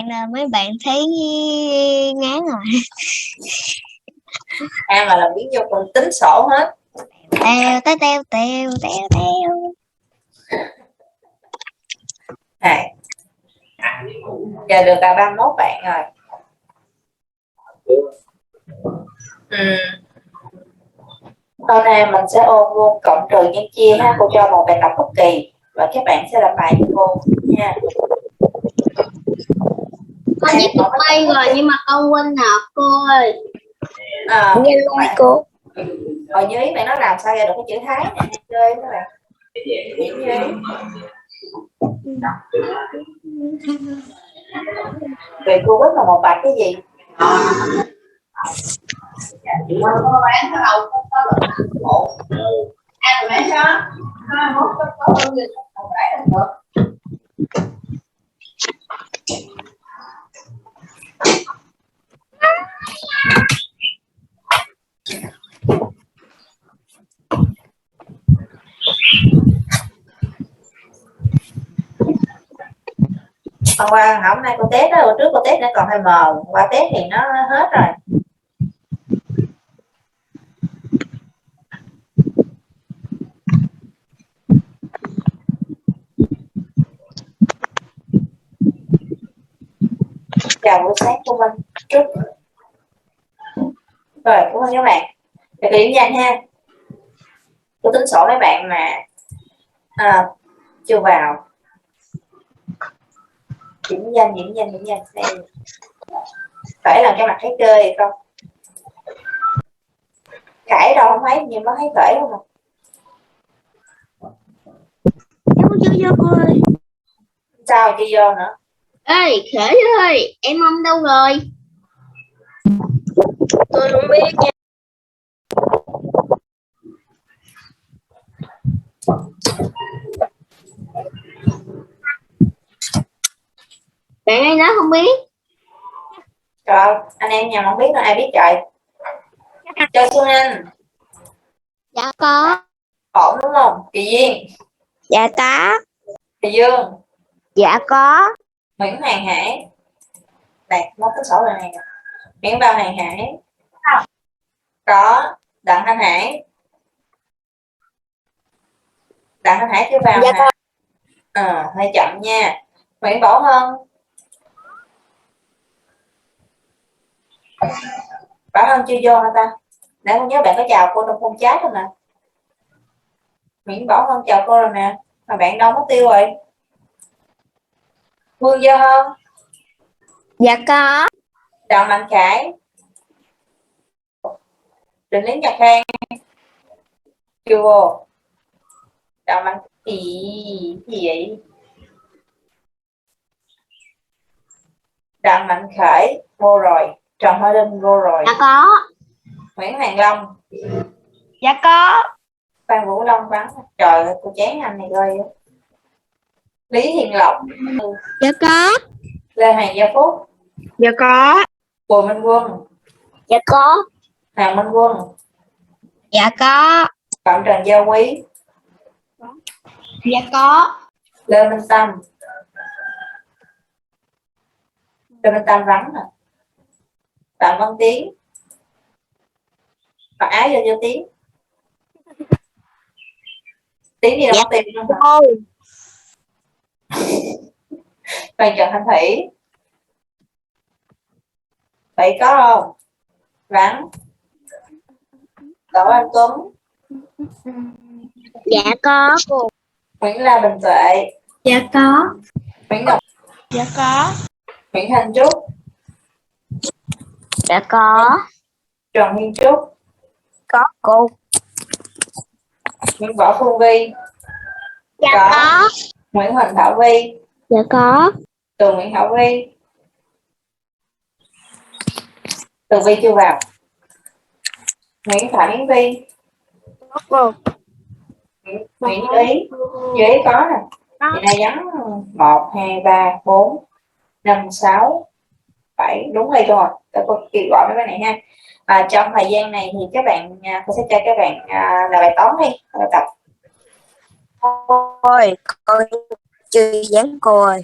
bạn là mấy bạn thấy ngán rồi. Mà làm biến vô còn tính sổ hết. Teo. Này, giờ được là 31 bạn rồi. Hôm nay mình sẽ ôn luôn cộng trừ nhân chia ha. Cô cho một bài tập bất kỳ và các bạn sẽ làm bài cho cô nha. Con viết được bay rồi nhưng mà con quên nộp cô ơi. Cô. Hồi dưới bạn nói làm sao ra được cái chữ Thái nè, chơi các bạn. Vậy cô biết là một bài cái gì? Cô bán cái đầu có bộ. Ăn bán đó. Mốt có bao nhiêu không phải được. Hôm qua hôm nay cô test đó, hồi trước cô test nó còn hơi mờ, qua test thì nó hết rồi. Chào buổi sáng của mình trước. Rồi cảm ơn các bạn. Để điểm danh ha. Cô tính sổ mấy bạn mà chưa vào. Điểm danh. Đây. Phải là cái mặt thấy chơi hay không? Khải đâu không thấy, nhưng nó thấy khởi không ạ? Chưa vô cô ơi. Sao chưa vô nữa? Ê Khởi ơi, em ông đâu rồi? Tôi không biết nha. Bạn ấy nói không biết. Trời, anh em nhà không biết đâu, ai biết trời. Cho Xuân Anh. Dạ có. Ổn đúng không? Kỳ Duyên. Dạ có. Kỳ Dương. Dạ có. Nguyễn Hoàng Hải. Đây, mốt cái sổ này nè. Nguyễn Bao Hoàng Hải. Có. Đặng Thanh Hải. Đặng Thanh Hải chưa vào Dạ hả? Hơi chậm nha. Nguyễn Bảo Hân. Bảo Hân chưa vô hả ta? Nãy con nhớ bạn có chào cô trong khung chat rồi nè. Nguyễn Bảo Hân chào cô rồi nè. Mà bạn đâu mất tiêu rồi? Vương Gia Hân. Dạ có. Đặng Mạnh Khải. Trịnh Lý Nhật Khang. Chưa vô. Đặng Mạnh gì vậy? Đặng Mạnh Khởi vô rồi. Trần Hoa Linh vô rồi. Dạ có. Nguyễn Hoàng Long. Dạ có. Phan Vũ Long vắng. Trời ơi, cô chán anh này ơi. Lý Hiền Lộc. Dạ có. Lê Hoàng Gia Phúc. Dạ có. Bùi Minh Quân. Dạ có. Hoàng Minh Quân. Dạ có. Phạm Trần Gia Quý. Dạ có. Lê Minh Tâm. Lê Minh Tâm vắng nè. Phạm Văn Tiến. Mặc áo vô Tiến. Tiến đi đâu Dạ. tìm không hả? Hoàng Trần Thanh Thủy. Vậy có không? Vắng. Đỗ Anh Tuấn. Dạ có cô. Nguyễn La Bình Tuệ. Dạ có. Nguyễn Ngọc. Dạ có. Nguyễn Thanh Trúc. Dạ có. Trần Nguyên Trúc. Có cô. Nguyễn Võ Phương Vi. Dạ có. Nguyễn Huỳnh Thảo Vi. Dạ có. Từ Nguyễn Thảo Vi. Từ Vi chưa vào. Nguyễn Phạm Yến Vi. Có cô. Nguyễn Ý. Như Ý có nè. Hiện nay nhắn 1, 2, 3, 4, 5, 6, 7. Đúng đây rồi. Tôi có kêu gọi mấy cái này ha. Trong thời gian này thì các bạn, tôi sẽ cho các bạn làm bài toán đi, bài tập. Ôi, coi chưa dán cô ơi.